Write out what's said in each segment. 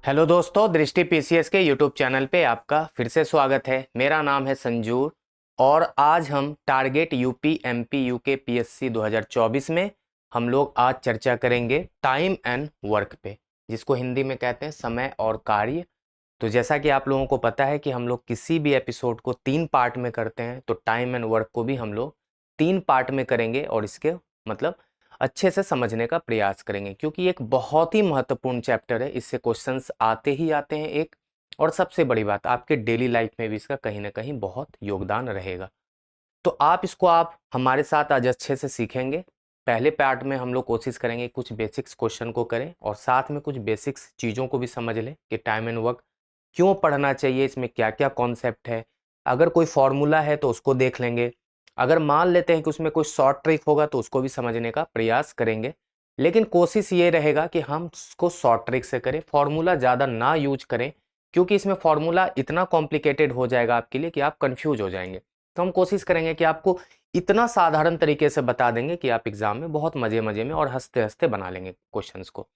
Hello दोस्तों, दृष्टि PCS के यूट्यूब चैनल पे आपका फिर से स्वागत है। मेरा नाम है संजू और आज हम target UP MP UK PSC 2024 में हम लोग आज चर्चा करेंगे टाइम एंड वर्क पे, जिसको हिंदी में कहते हैं समय और कार्य। तो जैसा कि आप लोगों को पता है कि हम लोग किसी भी एपिसोड को 3 पार्ट में करते हैं, तो टाइम एंड वर्क को भी हम लोग 3 पार्ट में करेंगे और इसके मतलब अच्छे से समझने का प्रयास करेंगे, क्योंकि एक बहुत ही महत्वपूर्ण चैप्टर है। इससे क्वेश्चंस आते ही आते हैं एक, और सबसे बड़ी बात आपके डेली लाइफ में भी इसका कहीं ना कहीं बहुत योगदान रहेगा। तो आप हमारे साथ आज अच्छे से सीखेंगे। पहले पार्ट में हम लोग कोशिश करेंगे कुछ बेसिक्स क्वेश्चन को करें और साथ में कुछ बेसिक्स चीज़ों को भी समझ लें कि टाइम एंड वर्क क्यों पढ़ना चाहिए, इसमें क्या क्या कॉन्सेप्ट है। अगर कोई फॉर्मूला है तो उसको देख लेंगे। अगर मान लेते हैं कि उसमें कोई शॉर्ट ट्रिक होगा तो उसको भी समझने का प्रयास करेंगे। लेकिन कोशिश ये रहेगा कि हम उसको शॉर्ट ट्रिक से करें, फॉर्मूला ज़्यादा ना यूज करें, क्योंकि इसमें फॉर्मूला इतना कॉम्प्लिकेटेड हो जाएगा आपके लिए कि आप कंफ्यूज हो जाएंगे। तो हम कोशिश करेंगे कि आपको इतना साधारण तरीके से बता देंगे कि आप एग्जाम में बहुत मजे मजे में और हंसते हंसते बना लेंगे क्वेश्चंस को।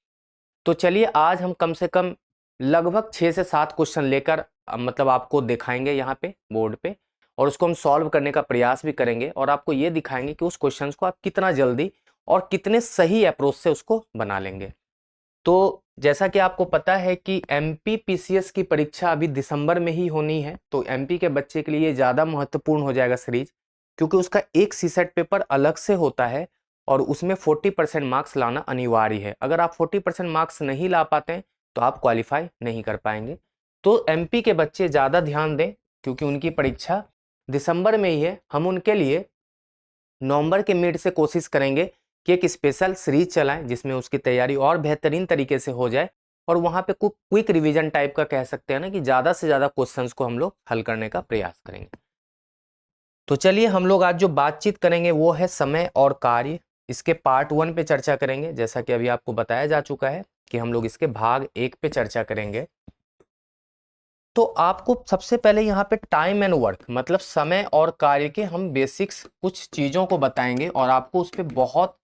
तो चलिए आज हम कम से कम लगभग 6 से 7 क्वेश्चन लेकर मतलब आपको दिखाएंगे यहाँ पे बोर्ड पे, और उसको हम सॉल्व करने का प्रयास भी करेंगे और आपको ये दिखाएंगे कि उस क्वेश्चंस को आप कितना जल्दी और कितने सही अप्रोच से उसको बना लेंगे। तो जैसा कि आपको पता है कि एमपी पीसीएस की परीक्षा अभी दिसंबर में ही होनी है, तो एमपी के बच्चे के लिए ज़्यादा महत्वपूर्ण हो जाएगा सीरीज, क्योंकि उसका एक सीसेट पेपर अलग से होता है और उसमें 40% मार्क्स लाना अनिवार्य है। अगर आप 40% मार्क्स नहीं ला पाते हैं तो आप क्वालिफाई नहीं कर पाएंगे। तो एमपी के बच्चे ज़्यादा ध्यान दें, क्योंकि उनकी परीक्षा दिसंबर में ही है। हम उनके लिए नवंबर के मिड से कोशिश करेंगे कि एक स्पेशल सीरीज चलाएं जिसमें उसकी तैयारी और बेहतरीन तरीके से हो जाए, और वहां पे कुछ क्विक रिवीजन टाइप का कह सकते हैं ना, कि ज़्यादा से ज़्यादा क्वेश्चंस को हम लोग हल करने का प्रयास करेंगे। तो चलिए हम लोग आज जो बातचीत करेंगे वो है समय और कार्य। इसके पार्ट 1 पे चर्चा करेंगे, जैसा कि अभी आपको बताया जा चुका है कि हम लोग इसके भाग 1 पे चर्चा करेंगे। तो आपको सबसे पहले यहाँ पे टाइम एंड वर्क मतलब समय और कार्य के हम बेसिक्स कुछ चीज़ों को बताएंगे और आपको उस पर बहुत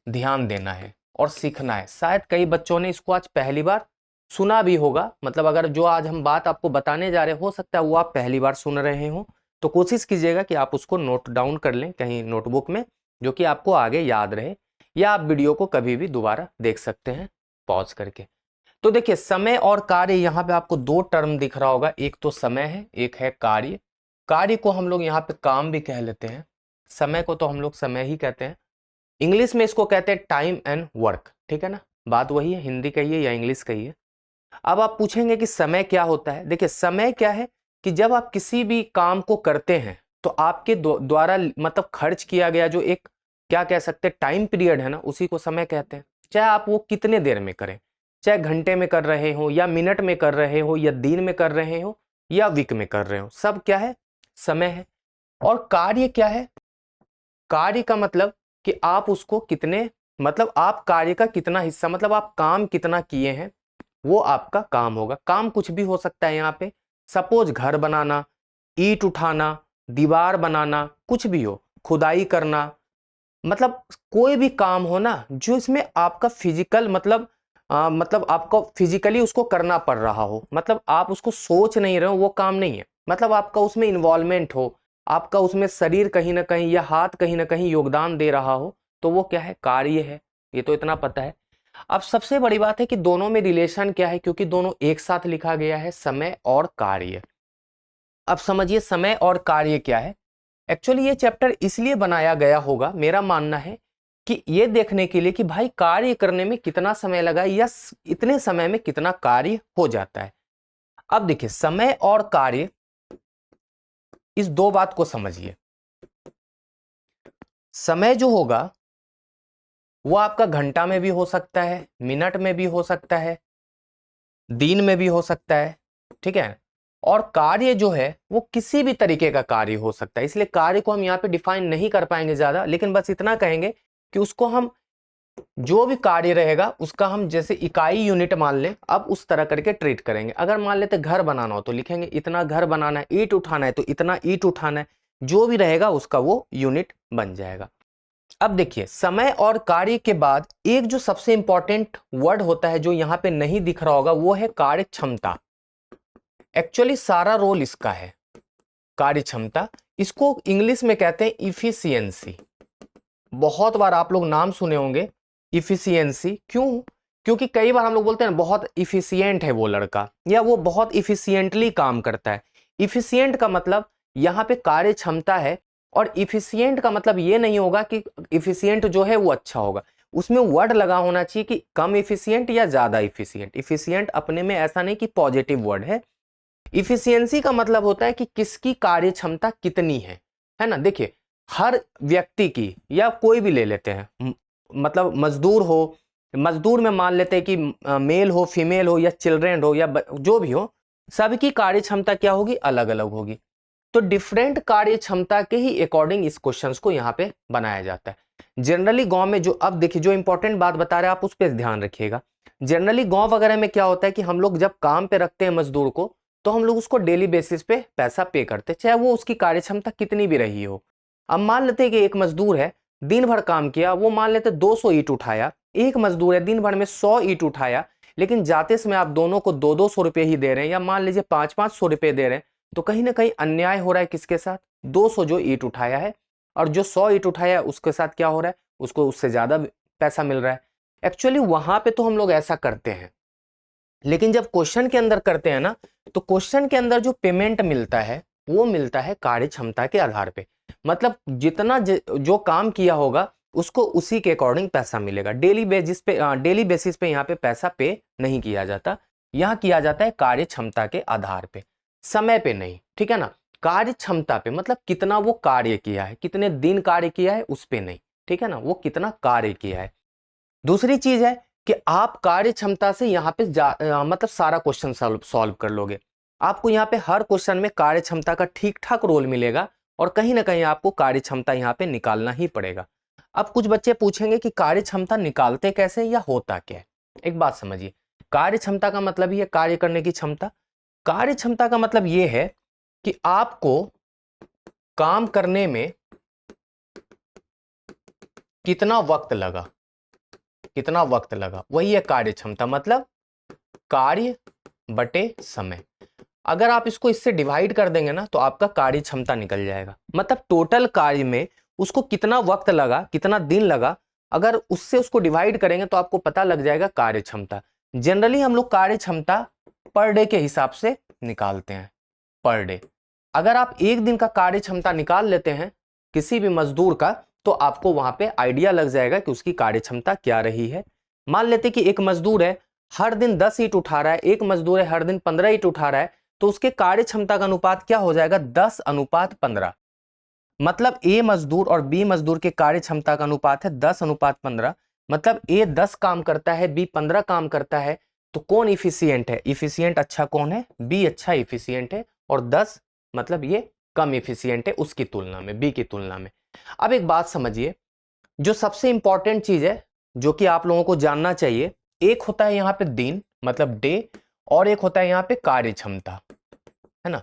ध्यान देना है और सीखना है। शायद कई बच्चों ने इसको आज पहली बार सुना भी होगा, मतलब अगर जो आज हम बात आपको बताने जा रहे हो सकता है वो आप पहली बार सुन रहे हो, तो कोशिश कीजिएगा कि आप उसको नोट डाउन कर लें कहीं नोटबुक में, जो कि आपको आगे याद रहे, या आप वीडियो को कभी भी दोबारा देख सकते हैं पॉज करके। तो देखिए समय और कार्य, यहाँ पे आपको 2 टर्म दिख रहा होगा, एक तो समय है, एक है कार्य। कार्य को हम लोग यहाँ पे काम भी कह लेते हैं, समय को तो हम लोग समय ही कहते हैं। इंग्लिश में इसको कहते हैं टाइम एंड वर्क, ठीक है ना, बात वही है, हिंदी कहिए या इंग्लिश कहिए। अब आप पूछेंगे कि समय क्या होता है। देखिए समय क्या है कि जब आप किसी भी काम को करते हैं तो आपके द्वारा मतलब खर्च किया गया जो एक क्या कह सकते हैं टाइम पीरियड है ना, उसी को समय कहते हैं। चाहे आप वो कितने देर में करें, चाहे घंटे में कर रहे हो या मिनट में कर रहे हो या दिन में कर रहे हो या वीक में कर रहे हो, सब क्या है, समय है। और कार्य क्या है, कार्य का मतलब कि आप उसको कितने मतलब आप कार्य का कितना हिस्सा मतलब आप काम कितना किए हैं वो आपका काम होगा। काम कुछ भी हो सकता है यहाँ पे, सपोज घर बनाना, ईंट उठाना, दीवार बनाना, कुछ भी हो, खुदाई करना, मतलब कोई भी काम हो ना जो इसमें आपका फिजिकल मतलब आपको फिजिकली उसको करना पड़ रहा हो, मतलब आप उसको सोच नहीं रहे हो, वो काम नहीं है। मतलब आपका उसमें इन्वॉल्वमेंट हो, आपका उसमें शरीर कहीं ना कहीं या हाथ कहीं ना कहीं योगदान दे रहा हो, तो वो क्या है, कार्य है। ये तो इतना पता है। अब सबसे बड़ी बात है कि दोनों में रिलेशन क्या है, क्योंकि दोनों एक साथ लिखा गया है, समय और कार्य। अब समझिए समय और कार्य क्या है। एक्चुअली ये चैप्टर इसलिए बनाया गया होगा, मेरा मानना है, कि ये देखने के लिए कि भाई कार्य करने में कितना समय लगा या इतने समय में कितना कार्य हो जाता है। अब देखिए समय और कार्य, इस 2 बात को समझिए। समय जो होगा वो आपका घंटा में भी हो सकता है, मिनट में भी हो सकता है, दिन में भी हो सकता है, ठीक है। और कार्य जो है वो किसी भी तरीके का कार्य हो सकता है, इसलिए कार्य को हम यहाँ पे डिफाइन नहीं कर पाएंगे ज्यादा, लेकिन बस इतना कहेंगे कि उसको हम जो भी कार्य रहेगा उसका हम जैसे इकाई यूनिट मान लें, अब उस तरह करके ट्रीट करेंगे। अगर मान लेते घर बनाना हो तो लिखेंगे इतना घर बनाना है, ईंट उठाना है तो इतना ईंट उठाना है, जो भी रहेगा उसका वो यूनिट बन जाएगा। अब देखिए, समय और कार्य के बाद एक जो सबसे इंपॉर्टेंट वर्ड होता है जो यहां पे नहीं दिख रहा होगा, वो है कार्य क्षमता। एक्चुअली सारा रोल इसका है कार्य क्षमता। इसको इंग्लिश में कहते हैं इफिशियंसी। बहुत बार आप लोग नाम सुने होंगे इफिशियंसी। क्यों? क्योंकि कई बार हम लोग बोलते हैं ना, बहुत इफिशियंट है वो लड़का, या वो बहुत इफिशियंटली काम करता है। इफिशियंट का मतलब यहाँ पे कार्य क्षमता है, और इफिशियंट का मतलब ये नहीं होगा कि इफिशियंट जो है वो अच्छा होगा। उसमें वर्ड लगा होना चाहिए कि कम इफिशियंट या ज्यादा इफिशियंट। इफिशियंट अपने में ऐसा नहीं कि पॉजिटिव वर्ड है। इफिशियंसी का मतलब होता है कि किसकी कार्य क्षमता कितनी है ना। देखिए, हर व्यक्ति की, या कोई भी ले लेते हैं, मतलब मजदूर हो, मजदूर में मान लेते हैं कि मेल हो, फीमेल हो, या चिल्ड्रेन हो, या जो भी हो, सबकी कार्य क्षमता क्या होगी? अलग अलग होगी। तो डिफरेंट कार्य क्षमता के ही अकॉर्डिंग इस क्वेश्चन को यहाँ पे बनाया जाता है। जनरली गांव में जो, अब देखिए जो इंपॉर्टेंट बात बता रहे हैं आप उस पर ध्यान रखिएगा। जनरली गांव वगैरह में क्या होता है कि हम लोग जब काम पे रखते हैं मजदूर को, तो हम लोग उसको डेली बेसिस पे पैसा पे करते हैं, चाहे वो उसकी कार्य क्षमता कितनी भी रही हो। अब मान लेते हैं कि एक मजदूर है, दिन भर काम किया, वो मान लेते 200 ईंट उठाया। एक मजदूर है, दिन भर में 100 ईंट उठाया, लेकिन जाते समय आप दोनों को 200 रुपए ही दे रहे हैं, या मान लीजिए 500 रुपए दे रहे हैं, तो कहीं ना कहीं अन्याय हो रहा है। किसके साथ? 200 जो ईंट उठाया है, और जो 100 ईंट उठाया है उसके साथ क्या हो रहा है? उसको उससे ज्यादा पैसा मिल रहा है। एक्चुअली वहां पे तो हम लोग ऐसा करते हैं, लेकिन जब क्वेश्चन के अंदर करते हैं ना, तो क्वेश्चन के अंदर जो पेमेंट मिलता है वो मिलता है कार्य क्षमता के आधार पे। मतलब जितना जो काम किया होगा उसको उसी के अकॉर्डिंग पैसा मिलेगा। डेली बेसिस पे यहाँ पे पैसा पे नहीं किया जाता, यहाँ किया जाता है कार्य क्षमता के आधार पे, समय पे नहीं। ठीक है ना। कार्य क्षमता पे मतलब कितना वो कार्य किया है, कितने दिन कार्य किया है, उस पे नहीं। ठीक है ना, वो कितना कार्य किया है। दूसरी चीज है कि आप कार्य क्षमता से यहाँ पे मतलब सारा क्वेश्चन सॉल्व कर लोगे। आपको यहाँ पे हर क्वेश्चन में कार्य क्षमता का ठीक ठाक रोल मिलेगा, और कहीं ना कहीं आपको कार्य क्षमता यहाँ पे निकालना ही पड़ेगा। अब कुछ बच्चे पूछेंगे कि कार्य क्षमता निकालते कैसे या होता क्या है। एक बात समझिए, कार्य क्षमता का मतलब ही है कार्य करने की क्षमता। कार्य क्षमता का मतलब ये है कि आपको काम करने में कितना वक्त लगा, कितना वक्त लगा, वही है कार्य क्षमता। मतलब कार्य बटे समय। अगर आप इसको इससे डिवाइड कर देंगे ना, तो आपका कार्य क्षमता निकल जाएगा। मतलब टोटल कार्य में उसको कितना वक्त लगा, कितना दिन लगा, अगर उससे उसको डिवाइड करेंगे तो आपको पता लग जाएगा कार्य क्षमता। जनरली हम लोग कार्य क्षमता पर डे के हिसाब से निकालते हैं, पर डे। अगर आप एक दिन का कार्य क्षमता निकाल लेते हैं किसी भी मजदूर का, तो आपको वहां पे आइडिया लग जाएगा कि उसकी कार्य क्षमता क्या रही है। मान लेते कि एक मजदूर है हर दिन 10 ईंट उठा रहा है, एक मजदूर है हर दिन 15 ईंट उठा रहा है, तो उसके कार्य क्षमता का अनुपात क्या हो जाएगा? 10:15। मतलब ए मजदूर और बी मजदूर के कार्य क्षमता का अनुपात है 10:15। मतलब ए 10 काम करता है, बी 15 काम करता है। तो कौन इफिशियंट है? इफिशियंट अच्छा कौन है? बी अच्छा इफिशियंट है, और 10 मतलब ये कम इफिशियंट है उसकी तुलना में, बी की तुलना में। अब एक बात समझिए, जो सबसे इंपॉर्टेंट चीज है जो कि आप लोगों को जानना चाहिए, एक होता है यहाँ पे दिन मतलब डे, और एक होता है यहाँ पे कार्य क्षमता, है ना।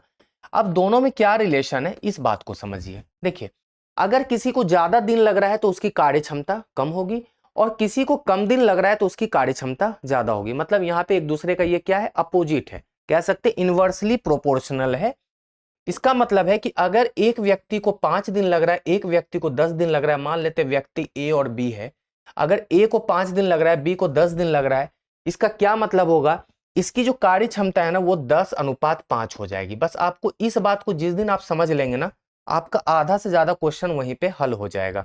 अब दोनों में क्या रिलेशन है इस बात को समझिए। देखिए, अगर किसी को ज्यादा दिन लग रहा है तो उसकी कार्य क्षमता कम होगी, और किसी को कम दिन लग रहा है तो उसकी कार्य क्षमता ज्यादा होगी। मतलब यहाँ पे एक दूसरे का ये क्या है? अपोजिट है, कह सकते इनवर्सली प्रोपोर्शनल है। इसका मतलब है कि अगर एक व्यक्ति को 5 दिन लग रहा है, एक व्यक्ति को 10 दिन लग रहा है, मान लेते व्यक्ति ए और बी है, अगर ए को 5 दिन लग रहा है, बी को 10 दिन लग रहा है, इसका क्या मतलब होगा? इसकी जो कार्य क्षमता है ना वो 10:5 हो जाएगी। बस आपको इस बात को जिस दिन आप समझ लेंगे ना, आपका आधा से ज्यादा क्वेश्चन वहीं पे हल हो जाएगा।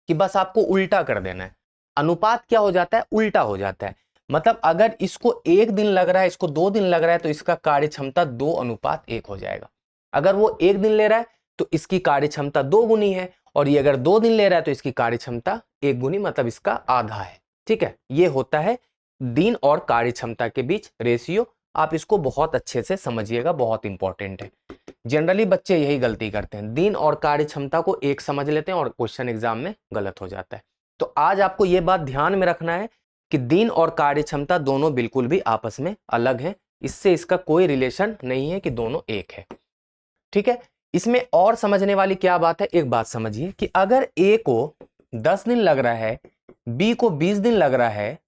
कि बस आपको उल्टा कर देना है। अनुपात क्या हो जाता है? उल्टा हो जाता है। मतलब अगर इसको 1 दिन लग रहा है, इसको 2 दिन लग रहा है, तो इसका कार्य क्षमता 2:1 हो जाएगा। अगर वो 1 दिन ले रहा है तो इसकी कार्य क्षमता 2 गुनी है, और ये अगर 2 दिन ले रहा है तो इसकी कार्य क्षमता 1 गुनी, मतलब इसका आधा है। ठीक है, ये होता है दिन और कार्य क्षमता के बीच रेशियो। आप इसको बहुत अच्छे से समझिएगा, बहुत इंपॉर्टेंट है। जनरली बच्चे यही गलती करते हैं, दिन और कार्य क्षमता को एक समझ लेते हैं और क्वेश्चन एग्जाम में गलत हो जाता है। तो आज आपको यह बात ध्यान में रखना है कि दिन और कार्य क्षमता दोनों बिल्कुल भी आपस में अलग हैं। इससे इसका कोई रिलेशन नहीं है कि दोनों एक है। ठीक है, इसमें और समझने वाली क्या बात है, एक बात समझिए कि अगर ए को 10 दिन लग रहा है, बी को 20 दिन लग रहा है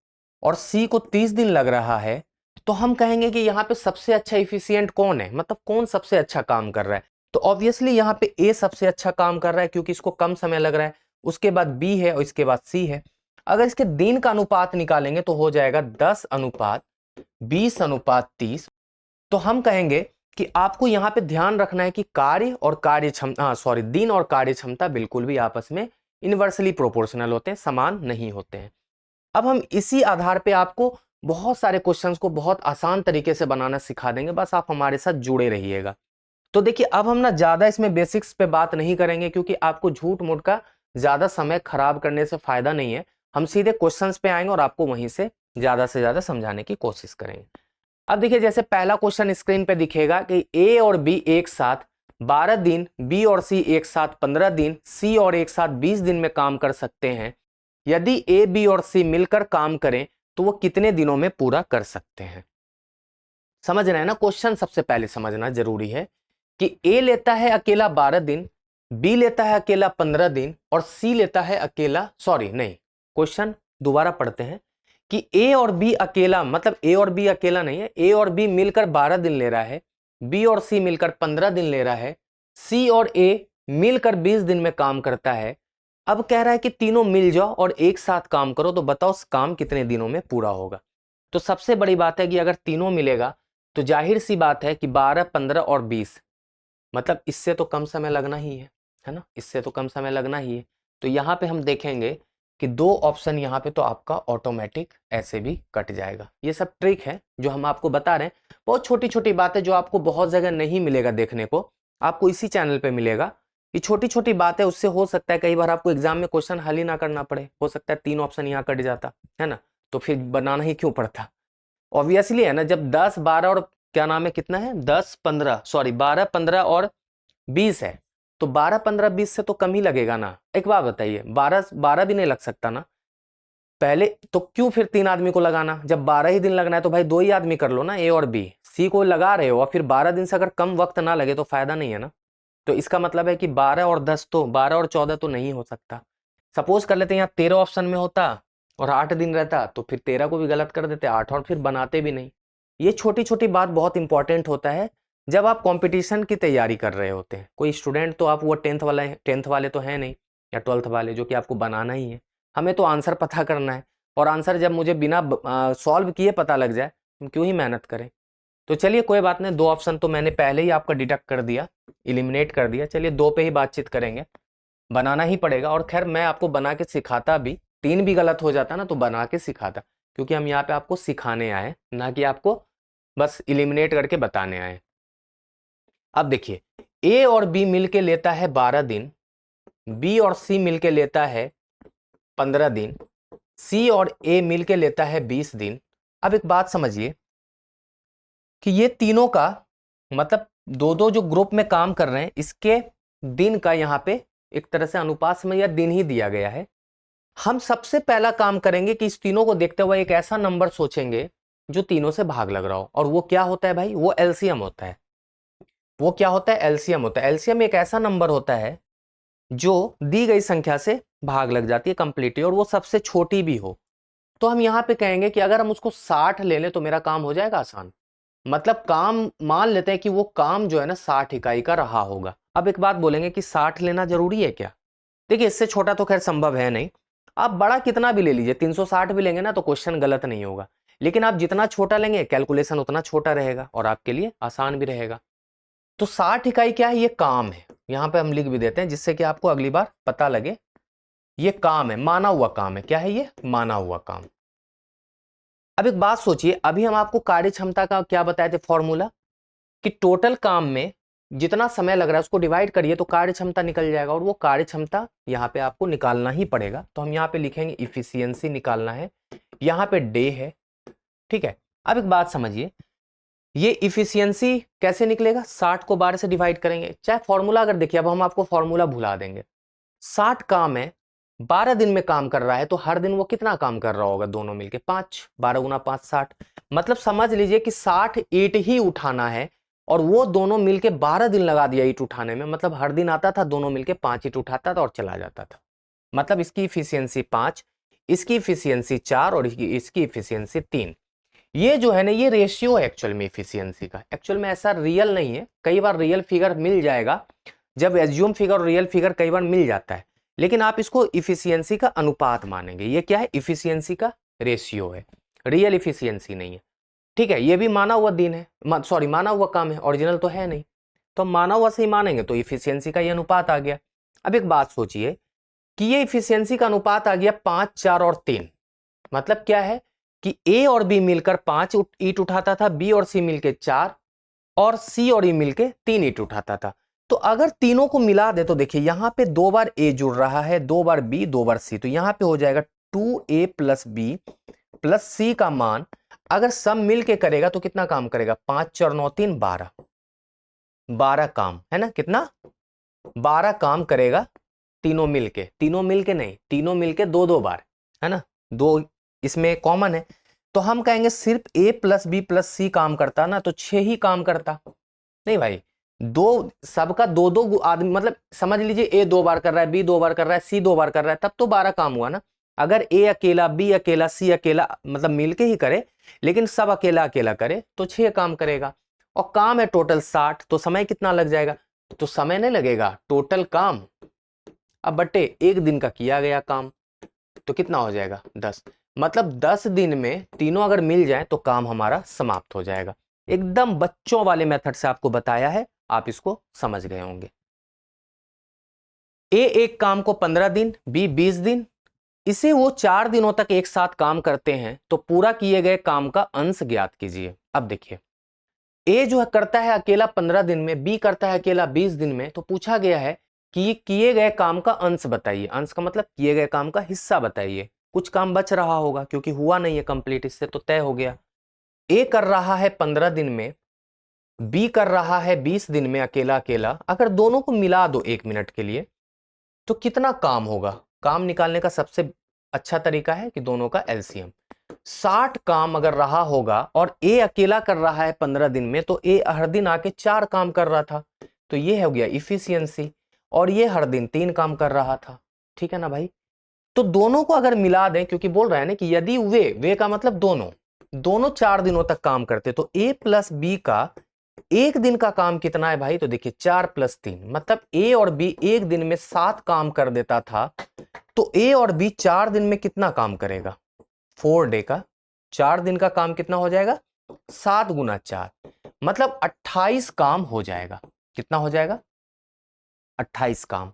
और सी को 30 दिन लग रहा है, तो हम कहेंगे कि यहाँ पे सबसे अच्छा इफिशियंट कौन है, मतलब कौन सबसे अच्छा काम कर रहा है। तो ऑब्वियसली यहाँ पे ए सबसे अच्छा काम कर रहा है क्योंकि इसको कम समय लग रहा है, उसके बाद बी है और इसके बाद सी है। अगर इसके दिन का अनुपात निकालेंगे तो हो जाएगा 10:20:30। तो हम कहेंगे कि आपको यहाँ पे ध्यान रखना है कि कार्य और कार्य क्षमता दिन और कार्य क्षमता बिल्कुल भी आपस में इनवर्सली प्रोपोर्शनल होते हैं, समान नहीं होते हैं। अब हम इसी आधार पे आपको बहुत सारे क्वेश्चंस को बहुत आसान तरीके से बनाना सिखा देंगे, बस आप हमारे साथ जुड़े रहिएगा। तो देखिए अब हम ना ज्यादा इसमें बेसिक्स पे बात नहीं करेंगे क्योंकि आपको झूठ मूठ का ज्यादा समय खराब करने से फायदा नहीं है। हम सीधे क्वेश्चंस पे आएंगे और आपको वहीं से ज्यादा समझाने की कोशिश करेंगे। अब देखिए जैसे पहला क्वेश्चन स्क्रीन पे दिखेगा कि ए और बी एक साथ 12 दिन, बी और सी एक साथ 15 दिन, सी और एक साथ 20 दिन में काम कर सकते हैं। यदि ए, बी और सी मिलकर काम करें तो वो कितने दिनों में पूरा कर सकते हैं। समझ रहे हैं ना, क्वेश्चन सबसे पहले समझना जरूरी है कि ए लेता है अकेला 12 दिन, बी लेता है अकेला 15 दिन और सी लेता है अकेला क्वेश्चन दोबारा पढ़ते हैं कि ए और बी अकेला, मतलब ए और बी अकेला नहीं है, ए और बी मिलकर 12 दिन ले रहा है, बी और सी मिलकर 15 दिन ले रहा है, सी और ए मिलकर 20 दिन में काम करता है। अब कह रहा है कि तीनों मिल जाओ और एक साथ काम करो, तो बताओ काम कितने दिनों में पूरा होगा। तो सबसे बड़ी बात है कि अगर तीनों मिलेगा तो जाहिर सी बात है कि 12, 15 और 20, मतलब इससे तो कम समय लगना ही है ना, इससे तो कम समय लगना ही है। तो यहाँ पे हम देखेंगे कि दो ऑप्शन यहाँ पे तो आपका ऑटोमेटिक ऐसे भी कट जाएगा। ये सब ट्रिक है जो हम आपको बता रहे हैं, बहुत छोटी छोटी बातें जो आपको बहुत जगह नहीं मिलेगा देखने को, आपको इसी चैनल पे मिलेगा। ये छोटी छोटी बातें, उससे हो सकता है कई बार आपको एग्जाम में क्वेश्चन हल ही ना करना पड़े, हो सकता है 3 ऑप्शन यहाँ कट जाता है ना, तो फिर बनाना ही क्यों पड़ता। ऑब्वियसली है ना, जब 10, 12 और क्या नाम है, कितना है 12, 15 और 20 है, तो 12, 15, 20 से तो कम ही लगेगा ना। एक बात बताइए, 12 भी नहीं लग सकता ना पहले, तो क्यों फिर 3 आदमी को लगाना। जब 12 ही दिन लगना है तो भाई 2 ही आदमी कर लो ना, ए और बी। सी को लगा रहे हो और फिर 12 दिन से अगर कम वक्त ना लगे तो फायदा नहीं है ना। तो इसका मतलब है कि 12 और 10 तो 12 और 14 तो नहीं हो सकता। सपोज कर लेते हैं यहाँ 13 ऑप्शन में होता और 8 दिन रहता, तो फिर 13 को भी गलत कर देते, 8 और फिर बनाते भी नहीं। ये छोटी छोटी बात बहुत इंपॉर्टेंट होता है जब आप कंपटीशन की तैयारी कर रहे होते हैं। कोई स्टूडेंट तो आप वो 10th वाले तो है नहीं या 12th वाले जो कि आपको बनाना ही है। हमें तो आंसर पता करना है, और आंसर जब मुझे बिना सॉल्व किए पता लग जाए, हम क्यों ही मेहनत करें। तो चलिए कोई बात नहीं, 2 ऑप्शन तो मैंने पहले ही आपका डिडक्ट कर दिया, इलिमिनेट कर दिया। चलिए 2 पे ही बातचीत करेंगे, बनाना ही पड़ेगा। और खैर मैं आपको बना के सिखाता भी, 3 भी गलत हो जाता ना तो बना के सिखाता, क्योंकि हम यहाँ पे आपको सिखाने आए ना कि आपको बस इलिमिनेट करके बताने आए। अब देखिए ए और बी मिलके लेता है 12 दिन, बी और सी मिलके लेता है 15 दिन, सी और ए मिलके लेता है 20 दिन। अब एक बात समझिए कि ये तीनों का मतलब दो दो जो ग्रुप में काम कर रहे हैं, इसके दिन का यहाँ पे एक तरह से अनुपात में या दिन ही दिया गया है। हम सबसे पहला काम करेंगे कि इस तीनों को देखते हुए एक ऐसा नंबर सोचेंगे जो तीनों से भाग लग रहा हो। और वो क्या होता है भाई, वो एलसीएम होता है। वो क्या होता है, एलसीएम होता है। एलसीएम एक ऐसा नंबर होता है जो दी गई संख्या से भाग लग जाती है कंप्लीटली, और वो सबसे छोटी भी हो। तो हम यहाँ पे कहेंगे कि अगर हम उसको 60 ले लें तो मेरा काम हो जाएगा आसान। मतलब काम मान लेते हैं कि वो काम जो है ना 60 इकाई का रहा होगा। अब एक बात बोलेंगे कि 60 लेना जरूरी है क्या। देखिए इससे छोटा तो खैर संभव है नहीं, आप बड़ा कितना भी ले लीजिए, 360 भी लेंगे ना तो क्वेश्चन गलत नहीं होगा। लेकिन आप जितना छोटा लेंगे कैलकुलेशन उतना छोटा रहेगा और आपके लिए आसान भी रहेगा। तो 60 इकाई क्या है, ये काम है। यहां पे हम लिख भी देते हैं जिससे कि आपको अगली बार पता लगे। ये काम है, माना हुआ काम है। क्या है ये, माना हुआ काम। अब एक बात सोचिए, अभी हम आपको कार्य क्षमता का क्या बताए थे फॉर्मूला, कि टोटल काम में जितना समय लग रहा है उसको डिवाइड करिए तो कार्य क्षमता निकल जाएगा। और वो कार्य क्षमता यहाँ पे आपको निकालना ही पड़ेगा। तो हम यहाँ पे लिखेंगे इफिशियंसी निकालना है, यहाँ पे डे है, ठीक है। अब एक बात समझिए, ये इफिशियंसी कैसे निकलेगा, 60 को 12 से डिवाइड करेंगे। चाहे फॉर्मूला अगर देखिए, अब हम आपको फॉर्मूला भुला देंगे। 60 काम है, 12 दिन में काम कर रहा है, तो हर दिन वो कितना काम कर रहा होगा दोनों मिलके, 5, 12 गुना 5 60। मतलब समझ लीजिए कि 60 ईंट ही उठाना है और वो दोनों मिलके 12 दिन लगा दिया ईंट उठाने में। मतलब हर दिन आता था, दोनों मिलके 5 ईंट उठाता था और चला जाता था। मतलब इसकी इफिशियंसी 5, इसकी इफिशियंसी 4 और इसकी इफिशियंसी 3। ये जो है ना, ये रेशियो है एक्चुअल में इफिशियंसी का। एक्चुअल में ऐसा रियल नहीं है, कई बार रियल फिगर मिल जाएगा, जब एज्यूम फिगर और रियल फिगर कई बार मिल जाता है, लेकिन आप इसको इफिशियंसी का अनुपात मानेंगे। ये क्या है? इफिशियंसी का रेशियो है, रियल इफिशियंसी नहीं है। ठीक है, ये भी माना हुआ दिन है, सॉरी माना हुआ काम है, ओरिजिनल तो है नहीं, तो माना हुआ से ही मानेंगे, तो इफिशियंसी का ये अनुपात आ गया। अब एक बात सोचिए कि ये इफिशियंसी का अनुपात आ गया 5, 4 और 3। मतलब क्या है कि ए और बी मिलकर 5 ईंट उठाता था, बी और सी मिलकर 4 और सी और ई मिलकर 3 ईंट उठाता था। तो अगर तीनों को मिला दे तो देखिए यहां पे 2 बार ए जुड़ रहा है, 2 बार बी, 2 बार सी, तो यहां पे हो जाएगा 2a प्लस बी प्लस सी का मान अगर सब मिल के करेगा तो कितना काम करेगा? 5 4 9 3 12, 12 काम है ना। कितना? 12 काम करेगा तीनों मिलके। तीनों मिलके नहीं, तीनों मिलके 2-2 बार, है ना, 2 इसमें कॉमन है। तो हम कहेंगे सिर्फ a प्लस बी प्लस सी काम करता ना तो 6 ही काम करता। नहीं भाई, दो सबका 2-2 आदमी, मतलब समझ लीजिए a 2 बार कर रहा है, b 2 बार कर रहा है, c 2 बार कर रहा है, तब तो 12 काम हुआ ना। अगर a अकेला, b अकेला, c अकेला, मतलब मिलके ही करे, लेकिन सब अकेला अकेला करे तो 6 काम करेगा। और काम है टोटल 60, तो समय कितना लग जाएगा? तो समय नहीं लगेगा, टोटल काम अब बटे 1 दिन का किया गया काम, तो कितना हो जाएगा? 10। मतलब 10 दिन में तीनों अगर मिल जाए तो काम हमारा समाप्त हो जाएगा। एकदम बच्चों वाले मेथड से आपको बताया है, आप इसको समझ गए होंगे। ए एक काम को 15 दिन, बी 20 दिन, इसे वो 4 दिनों तक एक साथ काम करते हैं, तो पूरा किए गए काम का अंश ज्ञात कीजिए। अब देखिए ए जो है करता है अकेला 15 दिन में, बी करता है अकेला 20 दिन में, तो पूछा गया है कि किए गए काम का अंश बताइए। अंश का मतलब किए गए काम का हिस्सा बताइए। कुछ काम बच रहा होगा क्योंकि हुआ नहीं है कंप्लीट, इससे तो तय हो गया। ए कर रहा है 15 दिन में, बी कर रहा है 20 दिन में अकेला अकेला। अगर दोनों को मिला दो 1 मिनट के लिए तो कितना काम होगा? काम निकालने का सबसे अच्छा तरीका है कि दोनों का एलसीएम। 60 काम अगर रहा होगा और ए अकेला कर रहा है 15 दिन में, तो ए हर दिन आके 4 काम कर रहा था, तो ये हो गया इफिशियंसी। और ये हर दिन 3 काम कर रहा था। ठीक है ना भाई? तो दोनों को अगर मिला दें, क्योंकि बोल रहा है ना कि यदि वे का मतलब दोनों दोनों 4 दिनों तक काम करते, तो ए प्लस बी का 1 दिन का काम कितना है भाई? तो देखिए 4 + 3, मतलब ए और बी 1 दिन में 7 काम कर देता था, तो ए और बी 4 दिन में कितना काम करेगा? 4 डे का 4 दिन का काम कितना हो जाएगा? 7 × 4, मतलब 28 काम हो जाएगा। कितना हो जाएगा? 28 काम।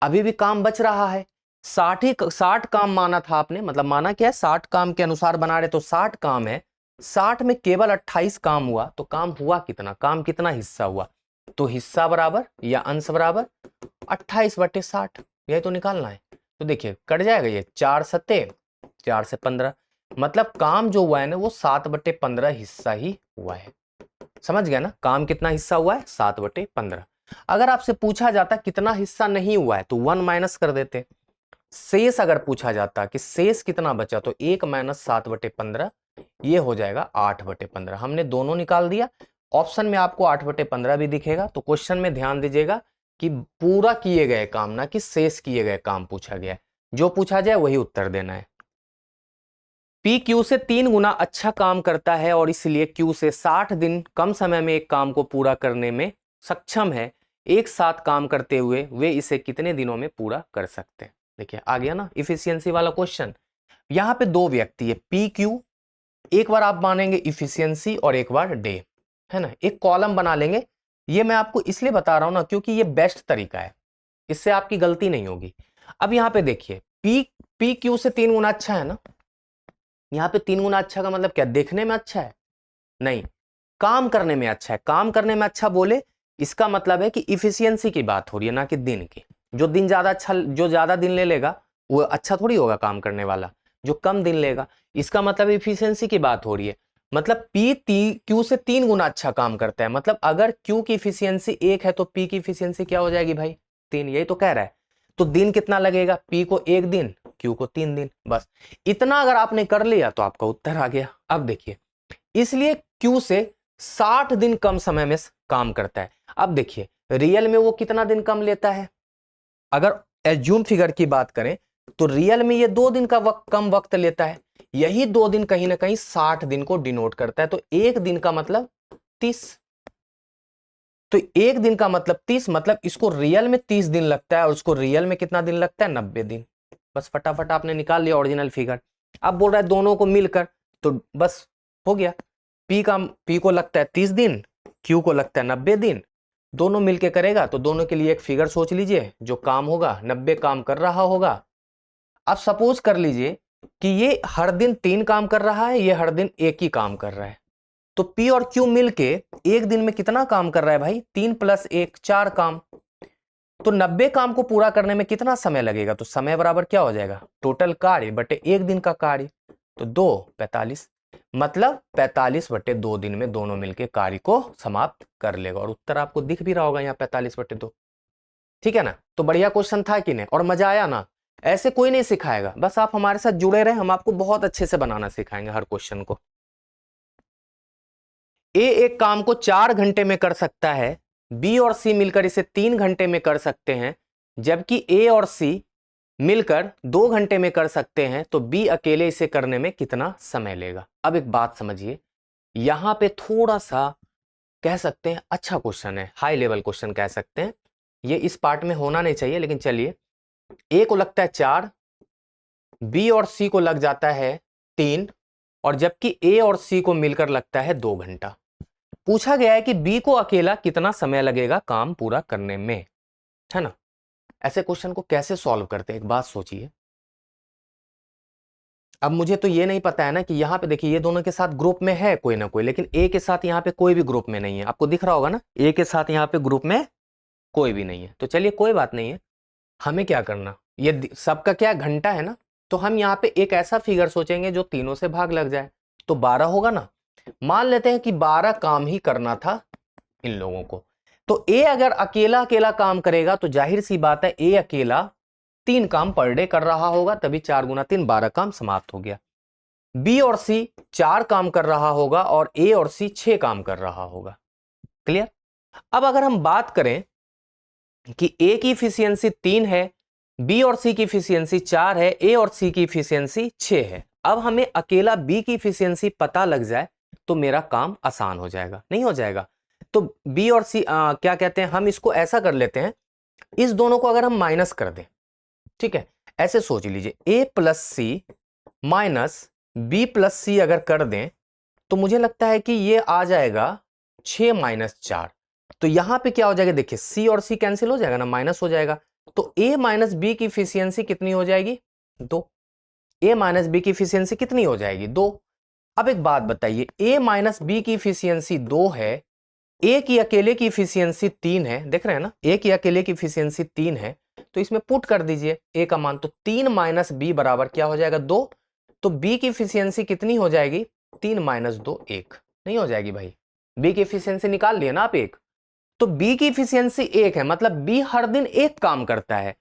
अभी भी काम बच रहा है। 60 काम माना था आपने, मतलब माना क्या है? 60 काम के अनुसार बना रहे, तो 60 काम है, 60 में केवल 28 काम हुआ, तो काम हुआ कितना? काम कितना हिस्सा हुआ? तो हिस्सा बराबर या अंश बराबर 28/60, यही तो निकालना है। तो देखिए कट जाएगा ये, 4 सत्ते 4 से 15, मतलब काम जो हुआ है ना वो 7/15 हिस्सा ही हुआ है। समझ गया ना? काम कितना हिस्सा हुआ है? 7/15। अगर आपसे पूछा जाता कितना हिस्सा नहीं हुआ है तो 1 माइनस कर देते। शेष अगर पूछा जाता कि शेष कितना बचा, तो 1 - 7/15, ये हो जाएगा 8/15। हमने दोनों निकाल दिया। ऑप्शन में आपको 8/15 भी दिखेगा। तो क्वेश्चन में ध्यान दीजिएगा कि पूरा किए गए काम, ना कि शेष किए गए काम पूछा गया है। जो पूछा जाए वही उत्तर देना है। पी क्यू से 3 गुना अच्छा काम करता है और इसलिए क्यू से 60 दिन कम समय में एक काम को पूरा करने में सक्षम है। एक साथ काम करते हुए वे इसे कितने दिनों में पूरा कर सकते हैं? देखिए आ गया ना इफिशियंसी वाला क्वेश्चन। यहां पे 2 व्यक्ति है पी क्यू, एक बार आप मानेंगे इफिशियंसी और एक बार डे, है ना। एक कॉलम बना लेंगे। ये मैं आपको इसलिए बता रहा हूं ना क्योंकि ये बेस्ट तरीका है, इससे आपकी गलती नहीं होगी। अब यहां पे देखिए पी क्यू से 3 गुना अच्छा है ना। यहाँ पे 3 गुना अच्छा का मतलब क्या? देखने में अच्छा है? नहीं, काम करने में अच्छा है। काम करने में अच्छा बोले इसका मतलब है कि इफिशियंसी की बात हो रही है, ना कि दिन की। जो दिन ज्यादा अच्छा, जो ज्यादा दिन ले लेगा वो अच्छा थोड़ी होगा काम करने वाला, जो कम दिन लेगा। इसका मतलब इफिशियंसी की बात हो रही है। मतलब क्यू से 3 गुना अच्छा काम करता है। मतलब अगर क्यू की इफिशियंसी 1 है तो पी की इफिशियंसी क्या हो जाएगी भाई? 3। यही तो कह रहा है। तो दिन कितना लगेगा? पी को 1 दिन, क्यू को 3 दिन। बस इतना अगर आपने कर लिया तो आपका उत्तर आ गया। अब देखिए इसलिए क्यू से 60 दिन कम समय में काम करता है। अब देखिए रियल में वो कितना दिन कम लेता है? अगर एज्यूम फिगर की बात करें तो रियल में ये 2 दिन का कम वक्त लेता है। यही 2 दिन कहीं ना कहीं 60 दिन को डिनोट करता है। तो एक दिन का मतलब 30। तो एक दिन का मतलब 30, मतलब इसको रियल में 30 दिन लगता है और उसको रियल में कितना दिन लगता है, 90 दिन। बस फटाफट आपने निकाल लिया ओरिजिनल फिगर। अब बोल रहा है दोनों को मिलकर, तो बस हो गया। पी को लगता है 30 दिन, क्यू को लगता है 90 दिन, दोनों मिलके करेगा तो दोनों के लिए एक फिगर सोच लीजिए। जो काम होगा 90 काम कर रहा होगा। अब सपोज कर लीजिए कि ये हर दिन 3 काम कर रहा है, ये हर दिन एक ही काम कर रहा है। तो P और Q मिलके एक दिन में कितना काम कर रहा है भाई, 3 + 1 4 काम। तो 90 काम को पूरा करने में कितना समय लगेगा, तो समय बराबर क्या हो जाएगा, टोटल कार्य बटे एक दिन का कार्य। तो 2 45, मतलब 45 बटे 2 दिन में दोनों मिलके कार्य को समाप्त कर लेगा। और उत्तर आपको दिख भी रहा होगा यहाँ 45 बटे 2। ठीक है ना। तो बढ़िया क्वेश्चन था कि नहीं, और मजा आया ना। ऐसे कोई नहीं सिखाएगा, बस आप हमारे साथ जुड़े रहे, हम आपको बहुत अच्छे से बनाना सिखाएंगे हर क्वेश्चन को। ए एक काम को 4 घंटे में कर सकता है, बी और सी मिलकर इसे 3 घंटे में कर सकते हैं, जबकि ए और सी मिलकर 2 घंटे में कर सकते हैं, तो बी अकेले इसे करने में कितना समय लेगा। अब एक बात समझिए, यहां पे थोड़ा सा कह सकते हैं अच्छा क्वेश्चन है, हाई लेवल क्वेश्चन कह सकते हैं। ये इस पार्ट में होना नहीं चाहिए, लेकिन चलिए। ए को लगता है 4, बी और सी को लग जाता है 3, और जबकि ए और सी को मिलकर लगता है 2 घंटा। पूछा गया है कि बी को अकेला कितना समय लगेगा काम पूरा करने में, है ना। ऐसे क्वेश्चन को कैसे सॉल्व करते हैं, एक बात सोचिए। अब मुझे तो ये नहीं पता है ना कि यहां पे देखिए ये दोनों के साथ ग्रुप में है कोई ना कोई, लेकिन ए के साथ यहां पे कोई भी ग्रुप में नहीं है। आपको दिख रहा होगा ना, ए के साथ यहां पे ग्रुप में कोई भी नहीं है। तो चलिए कोई बात नहीं है, हमें क्या करना, ये सबका क्या घंटा है ना, तो हम यहाँ पे एक ऐसा फिगर सोचेंगे जो तीनों से भाग लग जाए, तो 12 होगा ना। मान लेते हैं कि 12 काम ही करना था इन लोगों को। तो ए अगर अकेला अकेला काम करेगा तो जाहिर सी बात है ए अकेला 3 काम पर डे कर रहा होगा, तभी 4 × 3 12 काम समाप्त हो गया। बी और सी 4 काम कर रहा होगा और ए और सी 6 काम कर रहा होगा। क्लियर। अब अगर हम बात करें कि ए की इफिशियंसी 3 है, बी और सी की इफिशियंसी 4 है, ए और सी की इफिशियंसी 6 है। अब हमें अकेला बी की इफिशियंसी पता लग जाए तो मेरा काम आसान हो जाएगा, नहीं हो जाएगा। तो बी और सी क्या कहते हैं, हम इसको ऐसा कर लेते हैं, इस दोनों को अगर हम माइनस कर दें, ठीक है, ऐसे सोच लीजिए ए प्लस सी माइनस बी प्लस सी अगर कर दें तो मुझे लगता है कि ये आ जाएगा 6 - 4। तो यहां पे क्या हो जाएगा, देखिए सी और सी कैंसिल हो जाएगा ना, माइनस हो जाएगा। तो ए माइनस बी की इफिशियंसी कितनी हो जाएगी, 2। ए माइनस बी की इफिशियंसी कितनी हो जाएगी, 2। अब एक बात बताइए, ए माइनस बी की इफिशियंसी 2 है, ए की अकेले की इफिशियंसी 3 है, देख रहे हैं ना, ए की अकेले की इफिशियंसी 3 है। तो इसमें पुट कर दीजिए ए का मान, तो 3 - बी बराबर क्या हो जाएगा, 2। तो बी की इफिशियंसी कितनी हो जाएगी, 3 - 2 1। नहीं हो जाएगी भाई, बी की इफिशियंसी निकाल लिए ना आप 1। तो बी की इफिशियंसी 1 है, मतलब बी हर दिन एक काम करता है।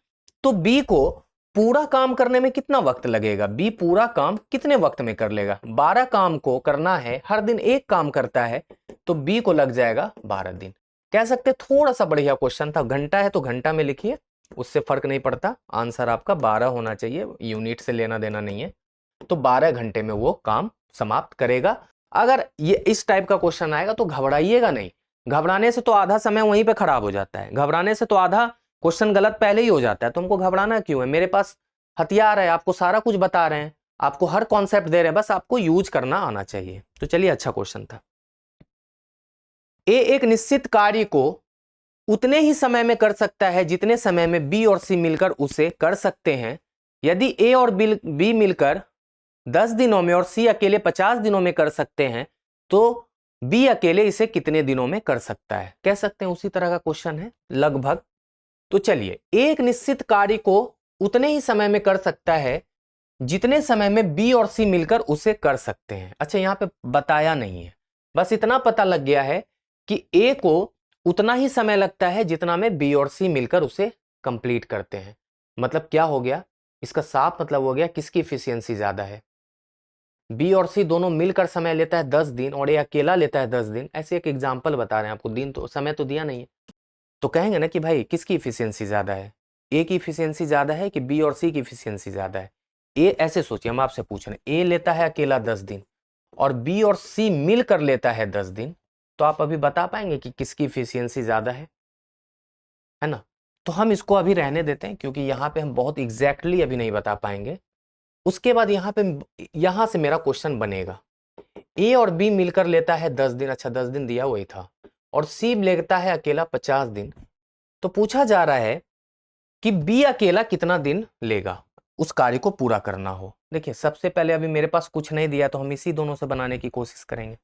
तो बी को पूरा काम करने में कितना वक्त लगेगा, बी पूरा काम कितने वक्त में कर लेगा, 12 काम को करना है, हर दिन एक काम करता है, तो बी को लग जाएगा 12 दिन। कह सकते थोड़ा सा बढ़िया क्वेश्चन था, घंटा है तो घंटा में लिखिए, उससे फर्क नहीं पड़ता, आंसर आपका 12 होना चाहिए, यूनिट से लेना देना नहीं है। तो 12 घंटे में वो काम समाप्त करेगा। अगर ये इस टाइप का क्वेश्चन आएगा तो घबराइएगा नहीं, घबराने से तो आधा समय वहीं पे खराब हो जाता है, घबराने से तो आधा क्वेश्चन गलत पहले ही हो जाता है। तुमको घबराना क्यों है, मेरे पास हथियार है, आपको सारा कुछ बता रहे हैं, आपको हर कॉन्सेप्ट दे रहे हैं, बस आपको यूज करना आना चाहिए। तो चलिए अच्छा क्वेश्चन था। ए एक निश्चित कार्य को उतने ही समय में कर सकता है जितने समय में बी और सी मिलकर उसे कर सकते हैं। यदि ए और बी मिलकर 10 दिनों में और सी अकेले 50 दिनों में कर सकते हैं, तो बी अकेले इसे कितने दिनों में कर सकता है, कह सकते हैं उसी तरह का क्वेश्चन है लगभग। तो चलिए, एक निश्चित कार्य को उतने ही समय में कर सकता है जितने समय में बी और सी मिलकर उसे कर सकते हैं। अच्छा, यहां पे बताया नहीं है, बस इतना पता लग गया है कि ए को उतना ही समय लगता है जितना में बी और सी मिलकर उसे कंप्लीट करते हैं। मतलब क्या हो गया, इसका साफ मतलब हो गया किसकी इफिशियंसी ज्यादा है, बी और सी दोनों मिलकर समय लेता है 10 दिन और ये अकेला लेता है 10 दिन। ऐसे एक एग्जांपल बता रहे हैं आपको, दिन तो समय तो दिया नहीं है, तो कहेंगे ना कि भाई किसकी इफिशियंसी ज्यादा है, ए की इफिशियंसी ज्यादा है कि बी और सी की इफिशियंसी ज्यादा है? ए, ऐसे सोचिए, हम आपसे पूछ रहे हैं, ए लेता है अकेला 10 दिन और बी और सी मिलकर लेता है 10 दिन, तो आप अभी बता पाएंगे कि किसकी इफिशियंसी ज्यादा है ना? तो हम इसको अभी रहने देते हैं, क्योंकि यहाँ पे हम बहुत एग्जैक्टली अभी नहीं बता पाएंगे। उसके बाद यहाँ से मेरा क्वेश्चन बनेगा, ए और बी मिलकर लेता है 10 दिन, अच्छा 10 दिन दिया वही था, और सी लेता है अकेला 50 दिन। तो पूछा जा रहा है कि बी अकेला कितना दिन लेगा उस कार्य को पूरा करना हो। देखिए, सबसे पहले अभी मेरे पास कुछ नहीं दिया, तो हम इसी दोनों से बनाने की कोशिश करेंगे,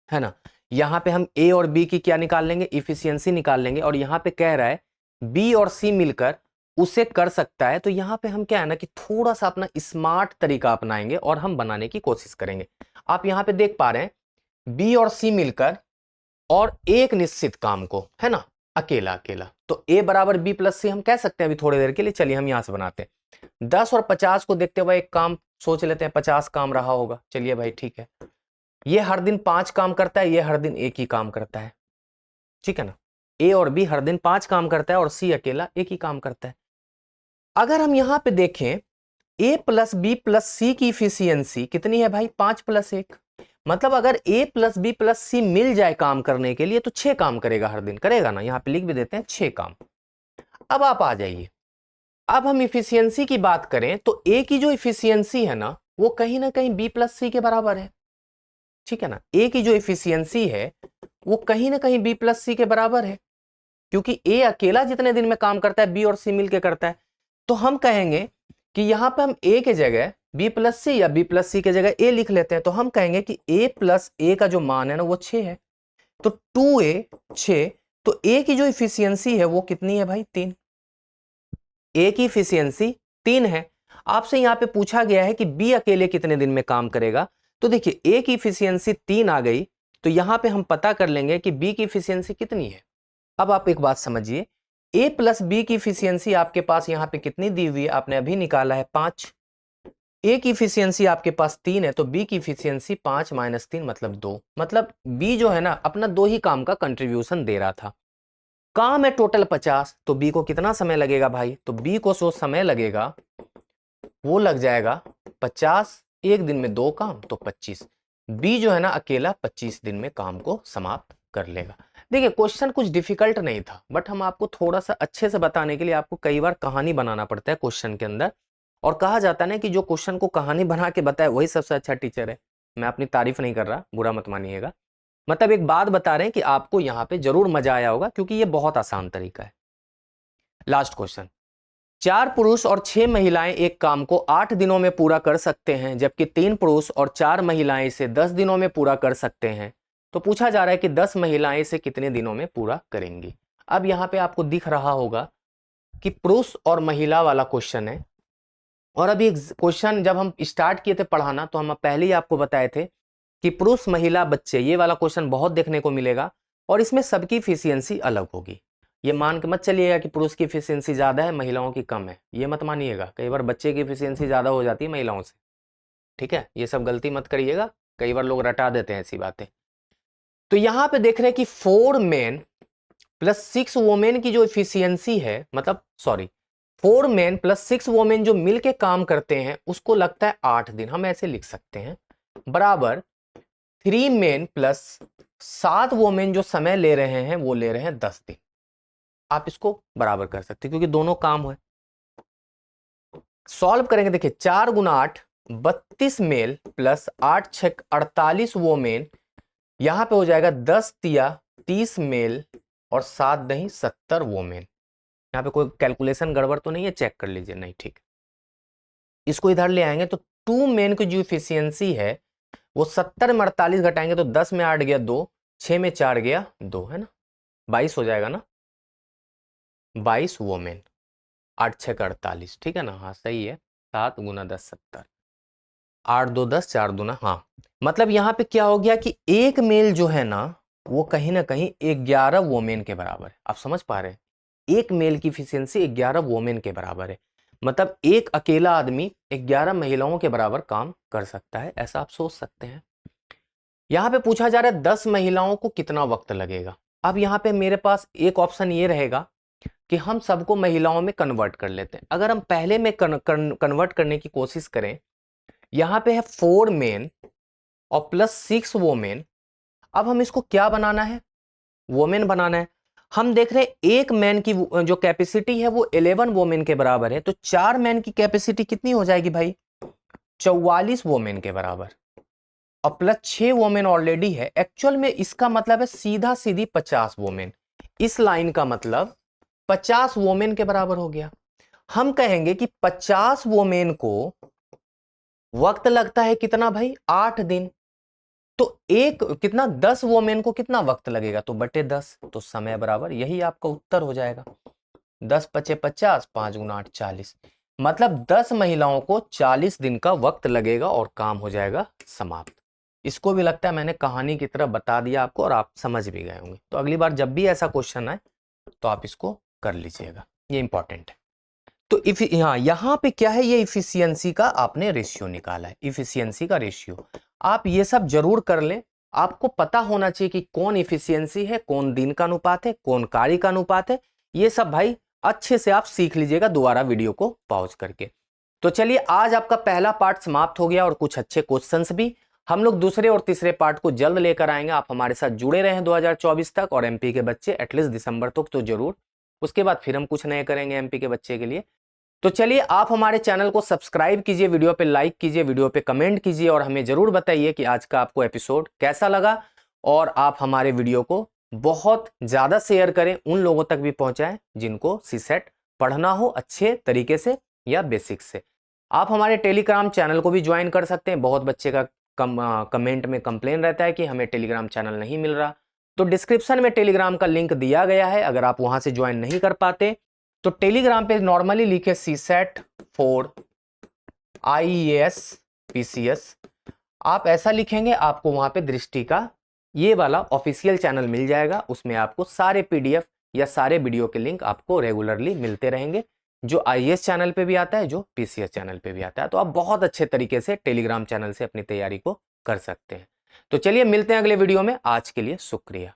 है ना? यहां पे हम ए और बी की क्या निकाल लेंगे, इफिशियंसी निकाल लेंगे, और यहां पे कह रहा है बी और सी मिलकर उसे कर सकता है। तो यहां पे हम क्या है ना कि थोड़ा सा अपना स्मार्ट तरीका अपनाएंगे और हम बनाने की कोशिश करेंगे। आप यहां पे देख पा रहे हैं बी और सी मिलकर और एक निश्चित काम को, है ना, अकेला अकेला, तो ए बराबर बी प्लस सी हम कह सकते हैं अभी थोड़ी देर के लिए। चलिए हम यहां से बनाते हैं। 10 और 50 को देखते हुए एक काम सोच लेते हैं, 50 काम रहा होगा। चलिए भाई ठीक है, ये हर दिन 5 काम करता है, ये हर दिन एक ही काम करता है, ठीक है ना? ए और बी हर दिन 5 काम करता है और सी अकेला एक ही काम करता है। अगर हम यहां पे देखें, ए प्लस बी प्लस सी की इफिशियंसी कितनी है भाई, 5 प्लस 1। मतलब अगर ए प्लस बी प्लस सी मिल जाए काम करने के लिए तो 6 काम करेगा, हर दिन करेगा ना। यहां पे लिख भी देते हैं 6 काम। अब आप आ जाइए, अब हम इफिशियंसी की बात करें तो ए की जो इफिशियंसी है ना वो कहीं ना कहीं बी प्लस सी के बराबर है, ठीक है ना? ए की जो इफिशियंसी है वो कहीं ना कहीं बी प्लस सी के बराबर है, क्योंकि ए अकेला जितने दिन में काम करता है बी और सी मिलकर करता है। तो हम कहेंगे कि यहां पे हम ए के जगह बी प्लस सी या बी प्लस सी के जगह ए लिख लेते हैं। तो हम कहेंगे कि ए प्लस ए का जो मान है ना वो 6 है, तो 2a 6। तो ए की जो इफिशियंसी है वो कितनी है भाई, 3। ए की इफिशियंसी 3 है। आपसे यहां पे पूछा गया है कि बी अकेले कितने दिन में काम करेगा। तो देखिए, ए की इफिशियंसी 3 आ गई, तो यहां पे हम पता कर लेंगे कि बी की इफिशियंसी कितनी है। अब आप एक बात समझिए, ए प्लस बी की इफिशियंसी आपके पास यहां पे कितनी दी हुई है, आपने अभी निकाला है 5। ए की इफिशियंसी आपके पास 3 है, तो बी की इफिशियंसी 5 माइनस 3 मतलब 2। मतलब बी जो है ना अपना 2 ही काम का कंट्रीब्यूशन दे रहा था। काम है टोटल 50, तो बी को कितना समय लगेगा भाई, तो बी को जो समय लगेगा वो लग जाएगा 50। एक दिन में 2 काम तो 25। बी जो है ना अकेला 25 दिन में काम को समाप्त कर लेगा। देखिए, क्वेश्चन कुछ डिफिकल्ट नहीं था, बट हम आपको थोड़ा सा अच्छे से बताने के लिए आपको कई बार कहानी बनाना पड़ता है क्वेश्चन के अंदर। और कहा जाता है ना कि जो क्वेश्चन को कहानी बना के बताए वही सबसे अच्छा टीचर है। मैं अपनी तारीफ नहीं कर रहा, बुरा मत मानिएगा। मतलब एक बात बता रहे हैं कि आपको यहाँ पे जरूर मजा आया होगा, क्योंकि ये बहुत आसान तरीका है। लास्ट क्वेश्चन, 4 पुरुष और 6 महिलाएं एक काम को 8 दिनों में पूरा कर सकते हैं, जबकि 3 पुरुष और 4 महिलाएं इसे 10 दिनों में पूरा कर सकते हैं। तो पूछा जा रहा है कि 10 महिलाएं इसे कितने दिनों में पूरा करेंगी। अब यहाँ पे आपको दिख रहा होगा कि पुरुष और महिला वाला क्वेश्चन है। और अभी क्वेश्चन जब हम स्टार्ट किए थे पढ़ाना तो हम पहले ही आपको बताए थे कि पुरुष महिला बच्चे, ये वाला क्वेश्चन बहुत देखने को मिलेगा, और इसमें सबकी इफिशियंसी अलग होगी। ये मान के मत चलिएगा कि पुरुष की इफिशियंसी ज्यादा है महिलाओं की कम है, ये मत मानिएगा। कई बार बच्चे की इफिशियंसी ज्यादा हो जाती है महिलाओं से, ठीक है? ये सब गलती मत करिएगा, कई बार लोग रटा देते हैं ऐसी बातें। तो यहां पे देख रहे हैं कि 4 मेन प्लस 6 वोमेन की जो इफिशियंसी है, मतलब सॉरी 4 मेन प्लस 6 वोमेन जो मिलके काम करते हैं उसको लगता है 8 दिन। हम ऐसे लिख सकते हैं बराबर 3 मेन प्लस 7 वोमेन जो समय ले रहे हैं वो ले रहे हैं 10 दिन। आप इसको बराबर कर सकते हैं क्योंकि दोनों काम है। सॉल्व करेंगे, देखिए 4 गुना 8 32 मेल प्लस 8 6 48 वोमेन, यहां पे हो जाएगा 10 तिया 30 मेल और 7 दही 70 वोमेन। यहाँ पे कोई कैलकुलेशन गड़बड़ तो नहीं है, चेक कर लीजिए, नहीं ठीक। इसको इधर ले आएंगे तो 2 मेन की जो इफिशियंसी है वो 70 में 48 घटाएंगे तो 10 में 8 गया 2, 6 में 4 गया 2, है ना, 22 हो जाएगा ना, 22 वोमेन। 8 6 48, ठीक है ना, हाँ सही है। 7 गुना 10 70, 8 2 10 4 दूना, हाँ। मतलब यहाँ पे क्या हो गया कि एक मेल जो है ना वो कहीं ना कहीं 11 वोमेन के बराबर है। आप समझ पा रहे हैं, एक मेल की इफिशियंसी 11 वोमेन के बराबर है। मतलब एक अकेला आदमी 11 महिलाओं के बराबर काम कर सकता है, ऐसा आप सोच सकते हैं। यहां पे पूछा जा रहा है 10 महिलाओं को कितना वक्त लगेगा। अब यहां पे मेरे पास एक ऑप्शन ये रहेगा कि हम सबको महिलाओं में कन्वर्ट कर लेते हैं। अगर हम पहले में कन्वर्ट करने की कोशिश करें, यहां पे है 4 मेन और प्लस 6 वोमेन। अब हम इसको क्या बनाना है, वोमेन बनाना है। हम देख रहे हैं एक मैन की जो कैपेसिटी है वो 11 वोमेन के बराबर है, तो 4 मैन की कैपेसिटी कितनी हो जाएगी भाई, 44 वोमेन के बराबर। और प्लस 6 वोमेन ऑलरेडी है, एक्चुअल में इसका मतलब है सीधा सीधी 50 वोमेन। इस लाइन का मतलब 50 वोमेन के बराबर हो गया। हम कहेंगे कि 50 वोमेन को वक्त लगता है कितना भाई, 8 दिन। तो एक कितना 10 वोमेन को कितना वक्त लगेगा, तो बटे 10, तो समय बराबर, यही आपका उत्तर हो जाएगा। 10 पचे 50, 5 गुना 8 40, मतलब 10 महिलाओं को 40 दिन का वक्त लगेगा और काम हो जाएगा समाप्त। इसको भी लगता है मैंने कहानी की तरह बता दिया आपको और आप समझ भी गए होंगे। तो अगली बार जब भी ऐसा क्वेश्चन आए तो आप इसको कर लीजिएगा, ये इंपॉर्टेंट है। तो यहाँ पे क्या है, ये इफिशियंसी का आपने रेशियो निकाला है, इफिशियंसी का रेशियो। आप ये सब जरूर कर लें, आपको पता होना चाहिए कि कौन इफिशियंसी है, कौन दिन का अनुपात है, कौन कार्य का अनुपात है। ये सब भाई अच्छे से आप सीख लीजिएगा दोबारा वीडियो को पॉज करके। तो चलिए, आज आपका पहला पार्ट समाप्त हो गया और कुछ अच्छे क्वेश्चंस भी। हम लोग दूसरे और तीसरे पार्ट को जल्द लेकर आएंगे। आप हमारे साथ जुड़े रहें 2024 तक, और एमपी के बच्चे एटलीस्ट दिसंबर तक तो जरूर। उसके बाद फिर हम कुछ नए करेंगे एमपी के बच्चे के लिए। तो चलिए, आप हमारे चैनल को सब्सक्राइब कीजिए, वीडियो पे लाइक कीजिए, वीडियो पे कमेंट कीजिए, और हमें जरूर बताइए कि आज का आपको एपिसोड कैसा लगा। और आप हमारे वीडियो को बहुत ज्यादा शेयर करें, उन लोगों तक भी पहुंचाएं जिनको सीसेट पढ़ना हो अच्छे तरीके से या बेसिक से। आप हमारे टेलीग्राम चैनल को भी ज्वाइन कर सकते हैं। बहुत बच्चे का कमेंट में कंप्लेन रहता है कि हमें टेलीग्राम चैनल नहीं मिल रहा, तो डिस्क्रिप्शन में टेलीग्राम का लिंक दिया गया है। अगर आप वहां से ज्वाइन नहीं कर पाते तो टेलीग्राम पे नॉर्मली लिखे सीसेट 4 IAS PCS, आप ऐसा लिखेंगे, आपको वहां पे दृष्टि का ये वाला ऑफिशियल चैनल मिल जाएगा। उसमें आपको सारे PDF या सारे वीडियो के लिंक आपको रेगुलरली मिलते रहेंगे, जो IAS चैनल पे भी आता है, जो PCS चैनल पे भी आता है। तो आप बहुत अच्छे तरीके से टेलीग्राम चैनल से अपनी तैयारी को कर सकते हैं। तो चलिए, मिलते हैं अगले वीडियो में। आज के लिए शुक्रिया।